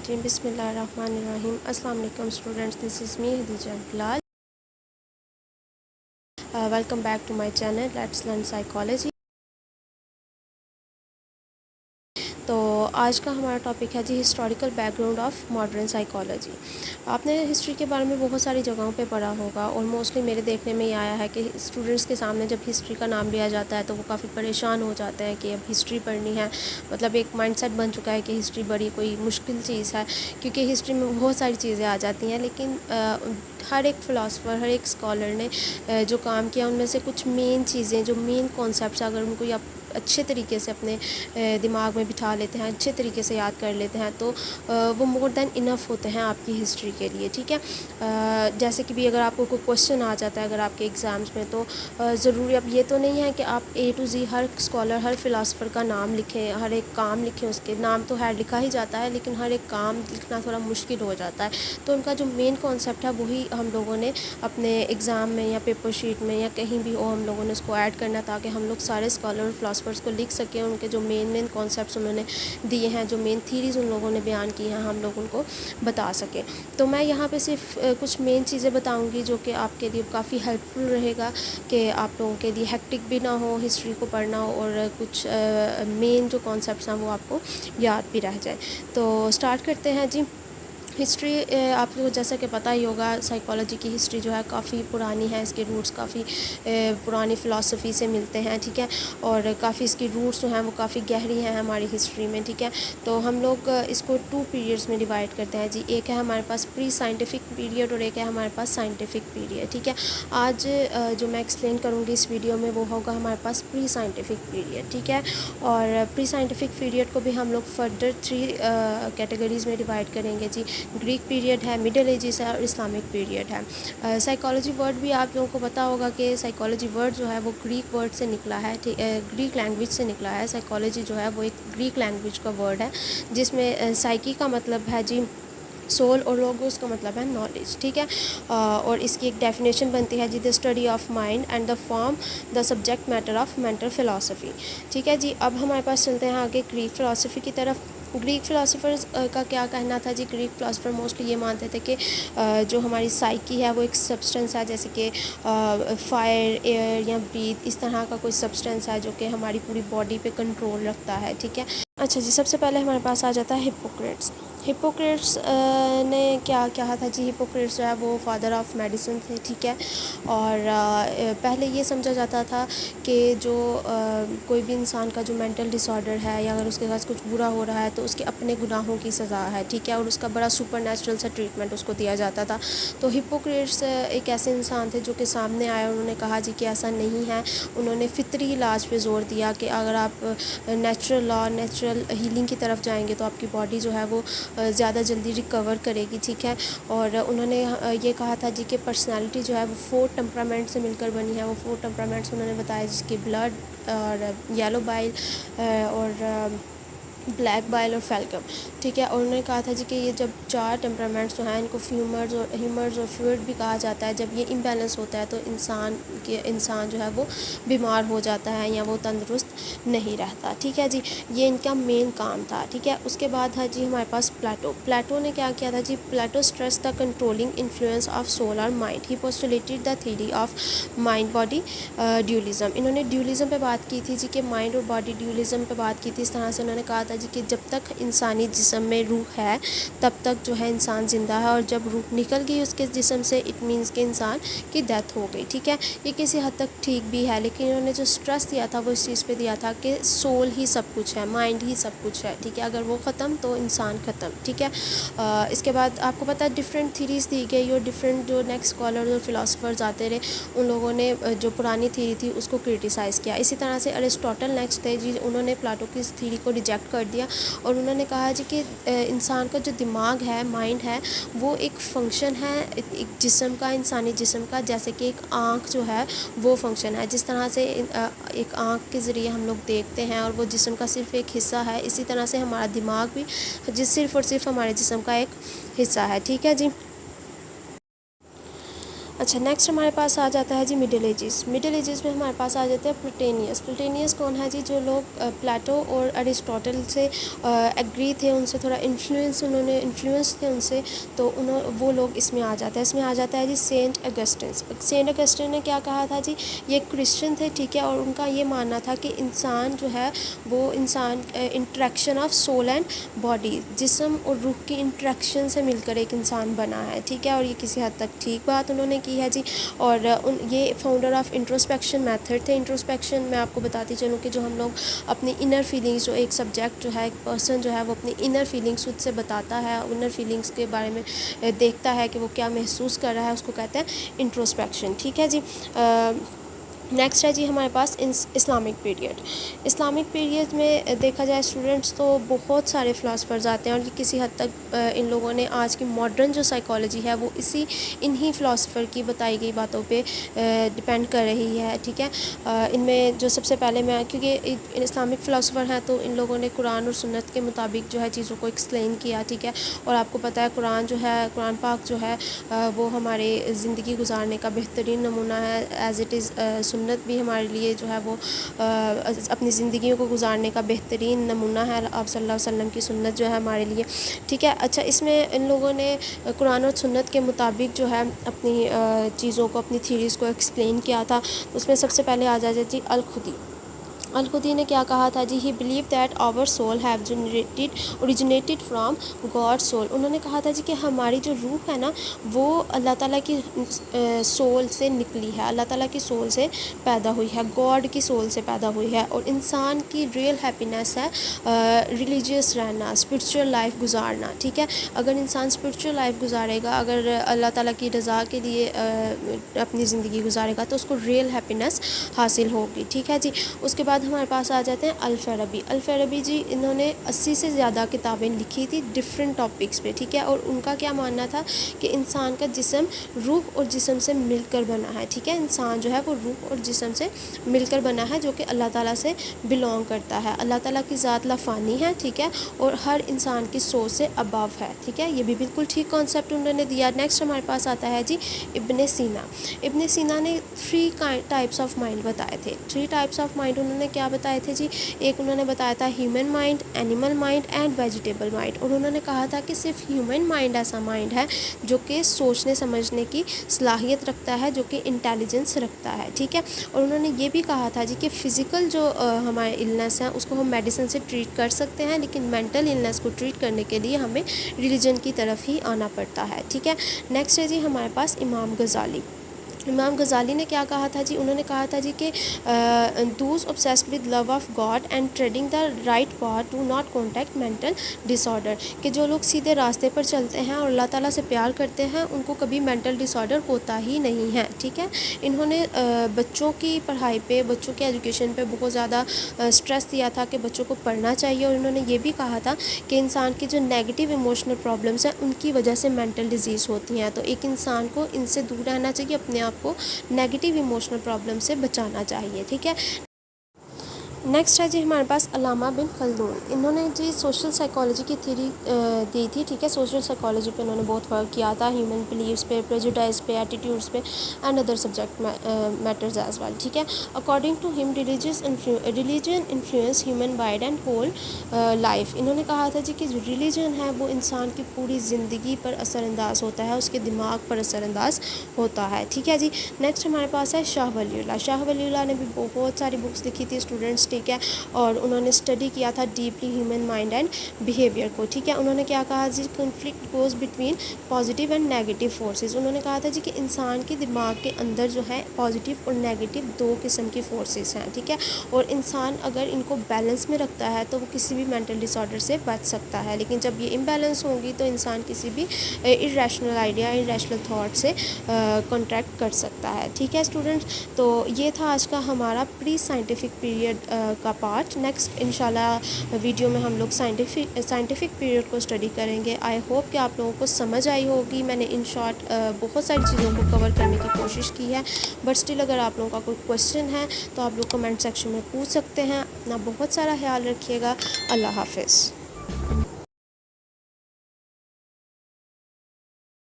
الرجیم بسم اللہ الرحمن الرحیم. السلام علیکم students, this is me Khadija Bilal. Welcome back to my channel let's learn psychology. تو آج کا ہمارا ٹاپک ہے جی historical background of modern psychology. آپ نے ہسٹری کے بارے میں بہت ساری جگہوں پہ پڑھا ہوگا اور موسٹلی میرے دیکھنے میں یہ آیا ہے کہ اسٹوڈنٹس کے سامنے جب ہسٹری کا نام لیا جاتا ہے تو وہ کافی پریشان ہو جاتے ہیں کہ اب ہسٹری پڑھنی ہے. مطلب ایک مائنڈ سیٹ بن چکا ہے کہ ہسٹری بڑی کوئی مشکل چیز ہے, کیونکہ ہسٹری میں بہت ساری چیزیں آ جاتی ہیں. لیکن ہر ایک فلاسفر, ہر ایک اسکالر نے جو کام کیا ان میں سے کچھ مین چیزیں, جو مین کانسیپٹس, اگر ان کو آپ اچھے طریقے سے اپنے دماغ میں بٹھا لیتے ہیں, اچھے طریقے سے یاد کر لیتے ہیں, تو وہ مور دین انف ہوتے ہیں آپ کی ہسٹری کے لیے. ٹھیک ہے, جیسے کہ بھی اگر آپ کو کوئی کوشچن آ جاتا ہے اگر آپ کے ایگزامس میں, تو ضروری اب یہ تو نہیں ہے کہ آپ اے ٹو زی ہر اسکالر, ہر فلاسفر کا نام لکھیں, ہر ایک کام لکھیں. اس کے نام تو ہے لکھا ہی جاتا ہے, لیکن ہر ایک کام لکھنا تھوڑا مشکل ہو جاتا ہے. تو ان کا جو مین کانسیپٹ ہے وہی ہم لوگوں نے اپنے ایگزام میں یا پیپر شیٹ میں یا کہیں بھی ہو, ہم لوگوں نے اس کو ایڈ کرنا تاکہ ہم لوگ سارے اسکالر اور فلاسفرس کو لکھ سکیں. ان کے جو مین کانسیپٹس انہوں نے دیے ہیں, جو مین تھیریز ان لوگوں نے بیان کی ہیں, ہم لوگ ان کو بتا سکیں. تو میں یہاں پہ صرف کچھ مین چیزیں بتاؤں گی جو کہ آپ کے لیے کافی ہیلپ فل رہے گا, کہ آپ لوگوں کے لیے ہیکٹک بھی نہ ہو ہسٹری کو پڑھنا, اور کچھ مین جو کانسیپٹس ہیں وہ آپ کو یاد بھی رہ جائے. تو اسٹارٹ کرتے ہیں جی. ہسٹری آپ کو جیسا کہ پتہ ہی ہوگا, سائیکالوجی کی ہسٹری جو ہے کافی پرانی ہے. اس کے روٹس کافی پرانی فلاسفی سے ملتے ہیں. ٹھیک ہے, اور کافی اس کی روٹس جو ہیں وہ کافی گہری ہیں ہماری ہسٹری میں. ٹھیک ہے, تو ہم لوگ اس کو 2 پیریڈس میں ڈیوائڈ کرتے ہیں جی. ایک ہے ہمارے پاس پری سائنٹیفک پیریڈ اور ایک ہے ہمارے پاس سائنٹیفک پیریڈ. ٹھیک ہے, آج جو میں ایکسپلین کروں گی اس ویڈیو میں وہ ہوگا ہمارے پاس پری سائنٹیفک پیریڈ. ٹھیک ہے, اور پری سائنٹیفک پیریڈ کو بھی ہم لوگ فردر 3 کیٹیگریز میں ڈیوائڈ کریں گے جی. گریک پیریڈ ہے, مڈل ایجز ہے, اور اسلامک پیریڈ ہے. سائیکالوجی ورڈ بھی آپ لوگوں کو پتہ ہوگا کہ سائیکالوجی ورڈ جو ہے وہ گریک ورڈ سے نکلا ہے, گریک لینگویج سے نکلا ہے. سائیکالوجی جو ہے وہ ایک گریک لینگویج کا ورڈ ہے, جس میں سائیکی کا مطلب ہے جی سول, اور لوگوس کا مطلب ہے نالج. ٹھیک ہے, اور اس کی ایک ڈیفینیشن بنتی ہے جی the study of mind and the form the subject matter of mental philosophy. ٹھیک ہے جی, اب ہمارے پاس چلتے ہیں آگے گریک فلاسفی کی طرف. گریک فلاسفرز کا کیا کہنا تھا جی. گریک فلاسفر موسٹلی یہ مانتے تھے کہ جو ہماری سائیکی ہے وہ ایک سبسٹنس ہے, جیسے کہ فائر, ایئر یا بریتھ, اس طرح کا کوئی سبسٹنس ہے جو کہ ہماری پوری باڈی پہ کنٹرول رکھتا ہے. ٹھیک ہے, اچھا جی, سب سے پہلے ہمارے پاس آ جاتا ہے ہپوکریٹس. ہپوکریٹس نے کیا کہا تھا جی. ہپوکریٹس جو ہے وہ فادر آف میڈیسن تھے. ٹھیک ہے, اور پہلے یہ سمجھا جاتا تھا کہ جو کوئی بھی انسان کا جو مینٹل ڈس آرڈر ہے, یا اگر اس کے پاس کچھ برا ہو رہا ہے تو اس کے اپنے گناہوں کی سزا ہے. ٹھیک ہے, اور اس کا بڑا سپر نیچرل سا ٹریٹمنٹ اس کو دیا جاتا تھا. تو ہپوکریٹس ایک ایسے انسان تھے جو کہ سامنے آئے, انہوں نے کہا جی کہ ایسا نہیں ہے. انہوں نے فطری علاج پہ زور دیا کہ اگر آپ نیچرل لا, نیچرل ہیلنگ کی طرف جائیں گے تو آپ کی باڈی جو ہے وہ زیادہ جلدی ریکور کرے گی. ٹھیک ہے, اور انہوں نے یہ کہا تھا جی کہ پرسنالٹی جو ہے وہ 4 ٹیمپرامنٹ سے مل کر بنی ہے. وہ 4 ٹیمپرامنٹس انہوں نے بتایا, جس کی بلڈ اور یلو بائل اور بلیک بائل اور فیلکم. ٹھیک ہے, اور انہوں نے کہا تھا جی کہ یہ جب 4 ٹیمپرامنٹس جو ہیں ان کو ہیومرز اور فلوئڈ بھی کہا جاتا ہے. جب یہ امبیلنس ہوتا ہے تو انسان جو ہے وہ بیمار ہو جاتا ہے یا وہ تندرست نہیں رہتا. ٹھیک ہے جی, یہ ان کا مین کام تھا. ٹھیک ہے, اس کے بعد ہے جی ہمارے پاس پلیٹو نے کیا کیا تھا جی. Plato stressed the controlling influence of soul اور mind. He postulated the theory of mind body dualism. انہوں نے ڈیولیزم پہ بات کی تھی جی, کہ مائنڈ اور باڈی ڈیولیزم پہ بات کی تھی. اس طرح سے انہوں نے کہا تھا جی کہ جب تک انسانی جسم میں روح ہے تب تک جو ہے انسان زندہ ہے, اور جب روح نکل گئی اس کے جسم سے اٹ مینس کہ انسان کی ڈیتھ ہو گئی. ٹھیک ہے, یہ کسی حد تک ٹھیک بھی ہے, لیکن انہوں نے جو اسٹریس دیا تھا وہ اس چیز پہ دیا تھا کہ سول ہی سب کچھ ہے, مائنڈ ہی سب کچھ ہے. ٹھیک ہے, اگر وہ ختم تو انسان ختم. ٹھیک ہے, اس کے بعد آپ کو پتہ ہے ڈفرینٹ تھیریز دی گئی, اور ڈفرینٹ جو نیکسٹ اسکالرز اور فلاسفرز آتے رہے, ان لوگوں نے جو پرانی تھیری تھی اس کو کرٹیسائز کیا. اسی طرح سے ارسطوٹل نیکسٹ تھے جی, انہوں نے پلاٹو کی اس تھیری کو ریجیکٹ کر دیا, اور انہوں نے کہا جی کہ انسان کا جو دماغ ہے, مائنڈ ہے, وہ ایک فنکشن ہے ایک جسم کا, انسانی جسم کا, جیسے کہ ایک آنکھ جو ہے وہ فنکشن ہے. جس طرح سے ایک آنکھ کے ذریعے ہم لوگ دیکھتے ہیں اور وہ جسم کا صرف ایک حصہ ہے, اسی طرح سے ہمارا دماغ بھی صرف اور صرف ہمارے جسم کا ایک حصہ ہے. ٹھیک ہے جی, اچھا نیکسٹ ہمارے پاس آ جاتا ہے جی مڈل ایجز. مڈل ایجز میں ہمارے پاس آ جاتے ہیں پلٹینیس. پلٹینیس کون ہے جی؟ جو لوگ پلیٹو اور ارسٹوٹل سے ایگری تھے, ان سے تھوڑا انفلوئنس تھے ان سے, تو وہ لوگ اس میں آ جاتا ہے. اس میں آ جاتا ہے جی سینٹ اگسٹن. سینٹ اگسٹن نے کیا کہا تھا جی؟ یہ کرسچن تھے, ٹھیک ہے, اور ان کا یہ ماننا تھا کہ انسان جو ہے وہ انسان interaction of civil and body, جسم اور روح کی انٹریکشن سے مل کر ایک انسان بنا ہے, ٹھیک ہے, اور یہ کسی حد تک ٹھیک بات انہوں نے کی ہے جی. اور یہ فاؤنڈر آف انٹروسپیکشن میتھڈ تھے. انٹروسپیکشن میں آپ کو بتاتی چلوں کہ جو ہم لوگ اپنی انر فیلنگس, جو ایک سبجیکٹ جو ہے, ایک پرسن جو ہے وہ اپنی انر فیلنگس خود سے بتاتا ہے, انر فیلنگس کے بارے میں دیکھتا ہے کہ وہ کیا محسوس کر رہا ہے, اس کو کہتے ہیں انٹروسپیکشن, ٹھیک ہے جی. نیکسٹ ہے جی ہمارے پاس اسلامک پیریڈ. اسلامک پیریڈ میں دیکھا جائے اسٹوڈنٹس تو بہت سارے فلاسفرز آتے ہیں, اور یہ کسی حد تک ان لوگوں نے آج کی ماڈرن جو سائیکالوجی ہے وہ انہی فلاسفر کی بتائی گئی باتوں پہ ڈپینڈ کر رہی ہے, ٹھیک ہے. ان میں جو سب سے پہلے میں, کیونکہ اسلامک فلاسفر ہیں تو ان لوگوں نے قرآن اور سنت کے مطابق جو ہے چیزوں کو ایکسپلین کیا, ٹھیک ہے, اور آپ کو پتہ ہے قرآن جو ہے, قرآن پاک جو ہے وہ ہمارے زندگی گزارنے کا بہترین نمونہ ہے, ایز اٹ از سنت بھی ہمارے لیے جو ہے وہ اپنی زندگیوں کو گزارنے کا بہترین نمونہ ہے. آپ صلی اللہ علیہ وسلم کی سنت جو ہے ہمارے لیے, ٹھیک ہے. اچھا اس میں ان لوگوں نے قرآن اور سنت کے مطابق جو ہے اپنی چیزوں کو, اپنی تھیوریز کو ایکسپلین کیا تھا. اس میں سب سے پہلے آ جائے جی الخدی. الخدی نے کیا کہا تھا جی؟ He believe that our soul have originated from God soul. انہوں نے کہا تھا جی کہ ہماری جو روح ہے نا وہ اللہ تعالیٰ کی سول سے نکلی ہے, اللہ تعالیٰ کی سول سے پیدا ہوئی ہے, گاڈ کی سول سے پیدا ہوئی ہے, اور انسان کی ریئل ہیپینیس ہے ریلیجیس رہنا, اسپرچول لائف گزارنا, ٹھیک ہے. اگر انسان اسپرچول لائف گزارے گا, اگر اللہ تعالیٰ کی رضا کے لیے اپنی زندگی گزارے گا, تو اس کو ریئل ہیپینیس حاصل ہوگی, ٹھیک ہے جی. اس کے بعد ہمارے پاس آ جاتے ہیں الفارابی. الفارابی جی انہوں نے 80 سے زیادہ کتابیں لکھی تھی ڈفرینٹ ٹاپکس پہ, ٹھیک ہے, اور ان کا کیا ماننا تھا کہ انسان کا جسم روح اور جسم سے مل کر بنا ہے, ٹھیک ہے. انسان جو ہے وہ روح اور جسم سے مل کر بنا ہے, جو کہ اللہ تعالیٰ سے بلونگ کرتا ہے. اللہ تعالیٰ کی ذات لا فانی ہے, ٹھیک ہے, اور ہر انسان کی سوچ سے ابو ہے, ٹھیک ہے. یہ بھی بالکل ٹھیک کانسیپٹ انہوں نے دیا. نیکسٹ ہمارے پاس آتا ہے جی ابن سینا. ابن سینا نے 3 ٹائپس آف مائنڈ بتائے تھے. 3 ٹائپس آف مائنڈ انہوں نے کیا بتائے تھے جی؟ ایک انہوں نے بتایا تھا human mind, animal mind and vegetable mind. اور انہوں نے کہا تھا کہ صرف ہیومن مائنڈ ایسا مائنڈ ہے جو کہ سوچنے سمجھنے کی صلاحیت رکھتا ہے, جو کہ انٹیلیجنس رکھتا ہے, ٹھیک ہے. اور انہوں نے یہ بھی کہا تھا جی کہ فزیکل جو ہمارے النس ہیں اس کو ہم میڈیسن سے ٹریٹ کر سکتے ہیں, لیکن مینٹل النس کو ٹریٹ کرنے کے لیے ہمیں ریلیجن کی طرف ہی آنا پڑتا ہے, ٹھیک ہے. نیکسٹ ہے جی ہمارے پاس امام غزالی. امام غزالی نے کیا کہا تھا جی؟ انہوں نے کہا تھا جی کہ those obsessed with love of God and treading the right path do not contact mental disorder. کہ جو لوگ سیدھے راستے پر چلتے ہیں اور اللہ تعالیٰ سے پیار کرتے ہیں ان کو کبھی مینٹل ڈس آرڈر ہوتا ہی نہیں ہے, ٹھیک ہے. انہوں نے بچوں کی پڑھائی پہ, بچوں کی ایجوکیشن پہ بہت زیادہ اسٹریس دیا تھا کہ بچوں کو پڑھنا چاہیے, اور انہوں نے یہ بھی کہا تھا کہ انسان کی جو نیگیٹو ایموشنل پرابلمس ہیں ان کی وجہ سے مینٹل ڈیزیز ہوتی ہیں, تو ایک انسان کو ان سے دور رہنا چاہیے, اپنے آپ کو نیگیٹو ایموشنل پرابلم سے بچانا چاہیے, ٹھیک ہے. نیکسٹ ہے جی ہمارے پاس علامہ بن خلدون. انہوں نے جی سوشل سائیکالوجی کی تھیوری دی تھی, ٹھیک ہے. سوشل سائیکالوجی پہ انہوں نے بہت ورک کیا تھا, ہیومن بلیفس پہ, پریجوڈائز پہ, ایٹیٹیوڈس پہ, and other subject matters as well, ٹھیک ہے. اکارڈنگ ٹو ہم religion influence human mind and whole life. انہوں نے کہا تھا جی کہ جو ریلیجن ہے وہ انسان کی پوری زندگی پر اثر انداز ہوتا ہے, اس کے دماغ پر اثر انداز ہوتا ہے, ٹھیک ہے جی. نیکسٹ ہمارے پاس ہے شاہ ولی اللہ. شاہ ولی اللہ نے بھی بہت ساری بکس لکھی تھی اسٹوڈنٹس, ٹھیک ہے, اور انہوں نے اسٹڈی کیا تھا deeply human mind and behaviour کو, ٹھیک ہے. انہوں نے کیا کہا جی؟ Conflict goes between positive and negative forces. انہوں نے کہا تھا جی کہ انسان کے دماغ کے اندر جو ہے پازیٹیو اور نیگیٹو 2 قسم کی فورسز ہیں, ٹھیک ہے, اور انسان اگر ان کو بیلنس میں رکھتا ہے تو وہ کسی بھی مینٹل ڈس آرڈر سے بچ سکتا ہے, لیکن جب یہ امبیلنس ہوں گی تو انسان کسی بھی ارریشنل آئیڈیا, ارریشنل تھاٹ سے کانٹریکٹ کر سکتا ہے, ٹھیک ہے اسٹوڈنٹس. تو یہ تھا آج کا ہمارا پری سائنٹیفک پیریڈ کا پارٹ. نیکسٹ انشاءاللہ ویڈیو میں ہم لوگ سائنٹیفک پیریڈ کو اسٹڈی کریں گے. آئی ہوپ کہ آپ لوگوں کو سمجھ آئی ہوگی. میں نے ان شارٹ بہت ساری چیزوں کو کور کرنے کی کوشش کی ہے, بٹ اسٹل اگر آپ لوگوں کا کوئی کویشچن ہے تو آپ لوگ کمنٹ سیکشن میں پوچھ سکتے ہیں. اپنا بہت سارا خیال رکھیے گا. اللہ حافظ.